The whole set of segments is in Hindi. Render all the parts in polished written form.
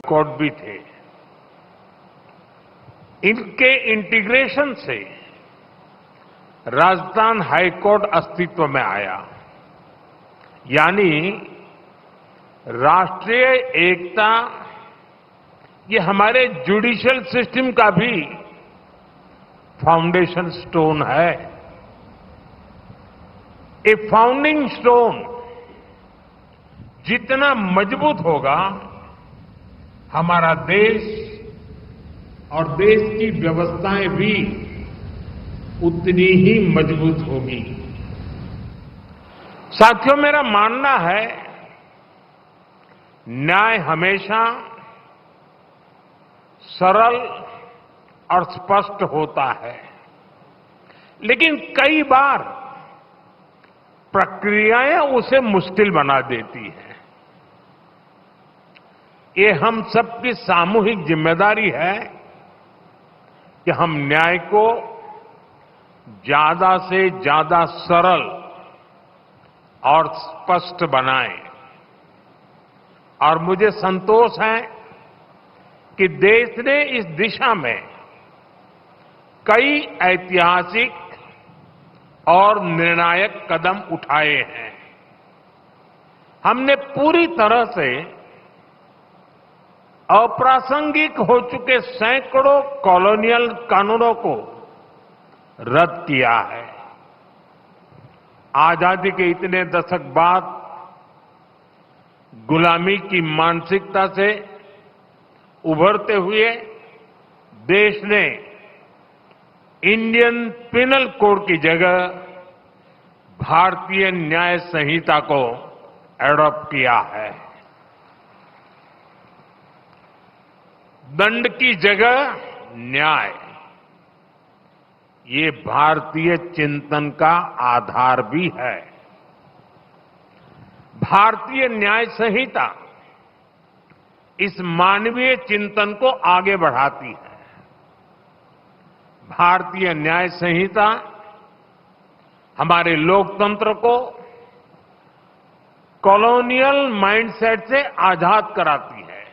कोर्ट भी थे। इनके इंटीग्रेशन से राजस्थान हाई कोर्ट अस्तित्व में आया, यानी राष्ट्रीय एकता ये हमारे जुडिशियल सिस्टम का भी फाउंडेशन स्टोन है। ए फाउंडिंग स्टोन जितना मजबूत होगा, हमारा देश और देश की व्यवस्थाएं भी उतनी ही मजबूत होगी। साथियों, मेरा मानना है न्याय हमेशा सरल और स्पष्ट होता है, लेकिन कई बार प्रक्रियाएं उसे मुश्किल बना देती हैं। ये हम सबकी सामूहिक जिम्मेदारी है कि हम न्याय को ज्यादा से ज्यादा सरल और स्पष्ट बनाएं। और मुझे संतोष है कि देश ने इस दिशा में कई ऐतिहासिक और निर्णायक कदम उठाए हैं। हमने पूरी तरह से अप्रासंगिक हो चुके सैकड़ों कॉलोनियल कानूनों को रद्द किया है। आजादी के इतने दशक बाद गुलामी की मानसिकता से उभरते हुए देश ने इंडियन पिनल कोड की जगह भारतीय न्याय संहिता को एडॉप्ट किया है। दंड की जगह न्याय, ये भारतीय चिंतन का आधार भी है। भारतीय न्याय संहिता इस मानवीय चिंतन को आगे बढ़ाती है। भारतीय न्याय संहिता हमारे लोकतंत्र को कॉलोनियल माइंडसेट से आजाद कराती है।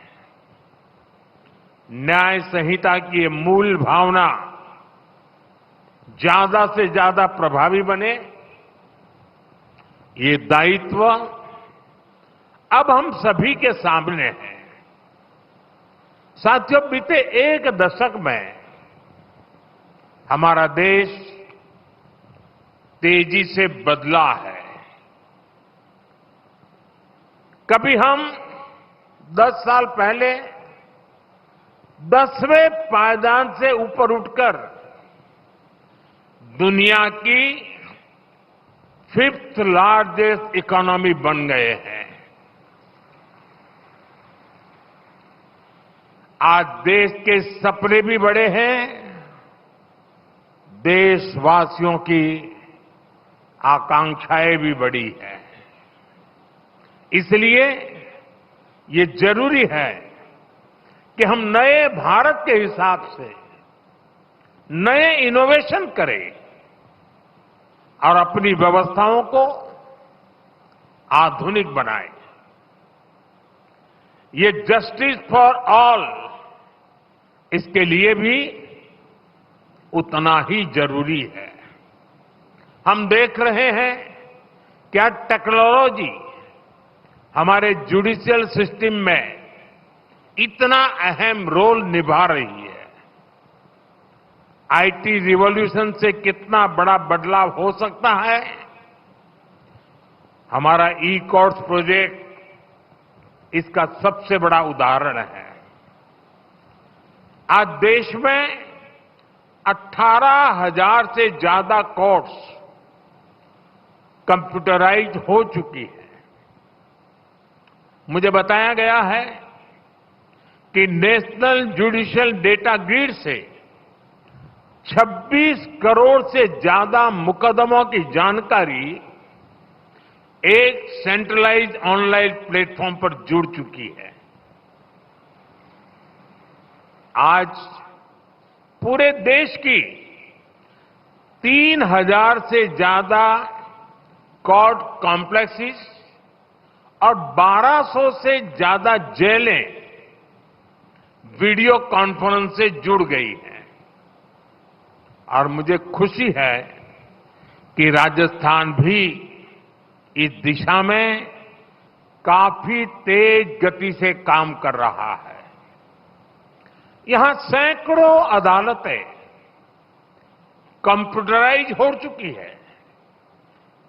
न्याय संहिता की ये मूल भावना ज्यादा से ज्यादा प्रभावी बने, ये दायित्व अब हम सभी के सामने है। साथियों, बीते एक दशक में हमारा देश तेजी से बदला है। कभी हम 10 साल पहले 10वें पायदान से ऊपर उठकर दुनिया की 5th लार्जेस्ट इकोनॉमी बन गए हैं। आज देश के सपने भी बड़े हैं, देशवासियों की आकांक्षाएं भी बड़ी हैं। इसलिए ये जरूरी है कि हम नए भारत के हिसाब से नए इनोवेशन करें और अपनी व्यवस्थाओं को आधुनिक बनाएं। ये जस्टिस फॉर ऑल, इसके लिए भी उतना ही जरूरी है। हम देख रहे हैं क्या टेक्नोलॉजी हमारे जुडिशियल सिस्टम में इतना अहम रोल निभा रही है। आईटी रिवॉल्यूशन से कितना बड़ा बदलाव हो सकता है। हमारा ई कोर्ट्स प्रोजेक्ट इसका सबसे बड़ा उदाहरण है। आज देश में 18,000 से ज्यादा कोर्ट्स कंप्यूटराइज हो चुकी है। मुझे बताया गया है कि नेशनल जुडिशियल डेटा ग्रिड से 26 करोड़ से ज्यादा मुकदमों की जानकारी एक सेंट्रलाइज्ड ऑनलाइन प्लेटफॉर्म पर जुड़ चुकी है। आज पूरे देश की 3,000 से ज्यादा कोर्ट कॉम्प्लेक्सेस और 1,200 से ज्यादा जेलें वीडियो कॉन्फ्रेंस से जुड़ गई है और मुझे खुशी है कि राजस्थान भी इस दिशा में काफी तेज गति से काम कर रहा है। यहां सैकड़ों अदालतें कंप्यूटराइज हो चुकी है।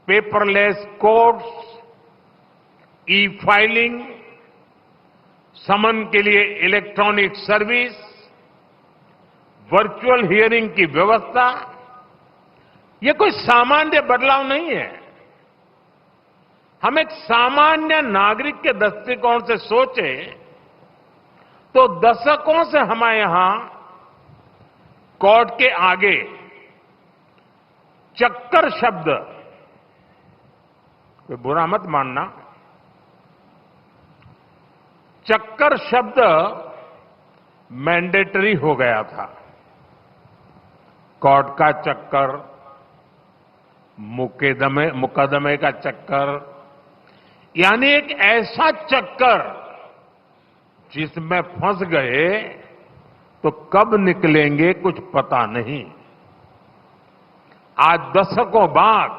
पेपरलेस कोर्ट्स, ई फाइलिंग, समन के लिए इलेक्ट्रॉनिक सर्विस, वर्चुअल हियरिंग की व्यवस्था, ये कोई सामान्य बदलाव नहीं है। हम एक सामान्य नागरिक के दृष्टिकोण से सोचें तो दशकों से हमारे यहां कोर्ट के आगे चक्कर शब्द, कोई बुरा मत मानना, चक्कर शब्द मैंडेटरी हो गया था। कोर्ट का चक्कर, मुकदमे का चक्कर, यानी एक ऐसा चक्कर जिसमें फंस गए तो कब निकलेंगे कुछ पता नहीं। आज दशकों बाद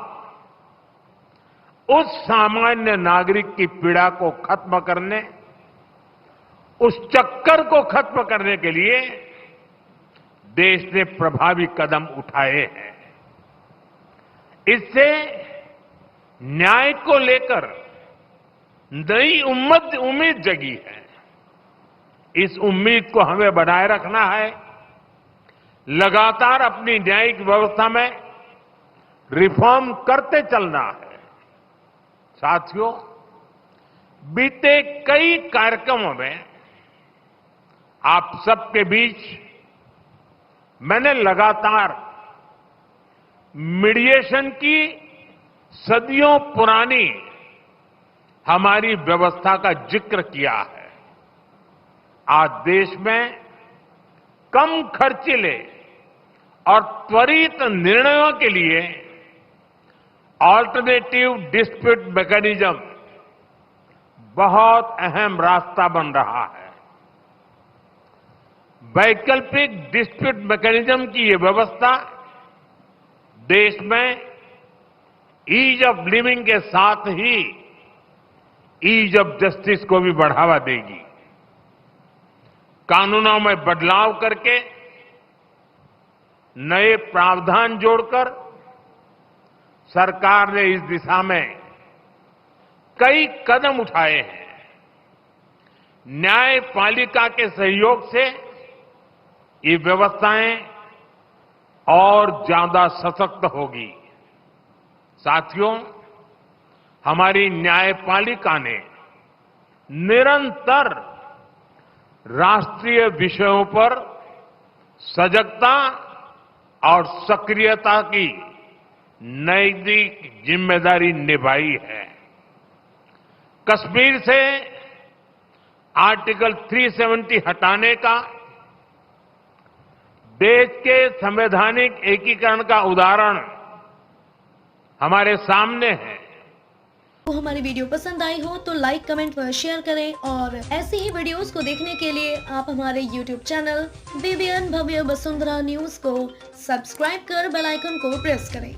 उस सामान्य नागरिक की पीड़ा को खत्म करने, उस चक्कर को खत्म करने के लिए देश ने प्रभावी कदम उठाए हैं। इससे न्याय को लेकर नई उम्मीद जगी है। इस उम्मीद को हमें बनाए रखना है। लगातार अपनी न्यायिक व्यवस्था में रिफॉर्म करते चलना है। साथियों, बीते कई कार्यक्रमों में आप सबके बीच मैंने लगातार मीडिएशन की सदियों पुरानी हमारी व्यवस्था का जिक्र किया है। आज देश में कम खर्चीले और त्वरित निर्णयों के लिए ऑल्टरनेटिव डिस्प्यूट मैकेनिज्म बहुत अहम रास्ता बन रहा है। वैकल्पिक डिस्प्यूट मैकेनिज्म की ये व्यवस्था देश में ईज ऑफ लिविंग के साथ ही ईज ऑफ जस्टिस को भी बढ़ावा देगी। कानूनों में बदलाव करके, नए प्रावधान जोड़कर सरकार ने इस दिशा में कई कदम उठाए हैं। न्यायपालिका के सहयोग से ये व्यवस्थाएं और ज्यादा सशक्त होगी। साथियों, हमारी न्यायपालिका ने निरंतर राष्ट्रीय विषयों पर सजगता और सक्रियता की नैतिक जिम्मेदारी निभाई है। कश्मीर से आर्टिकल 370 हटाने का देश के संवैधानिक एकीकरण का उदाहरण हमारे सामने है। तो हमारी वीडियो पसंद आई हो तो लाइक, कमेंट व शेयर करें और ऐसी ही वीडियोस को देखने के लिए आप हमारे YouTube चैनल BBN भव्य वसुंधरा न्यूज को सब्सक्राइब कर बेल आइकन को प्रेस करें।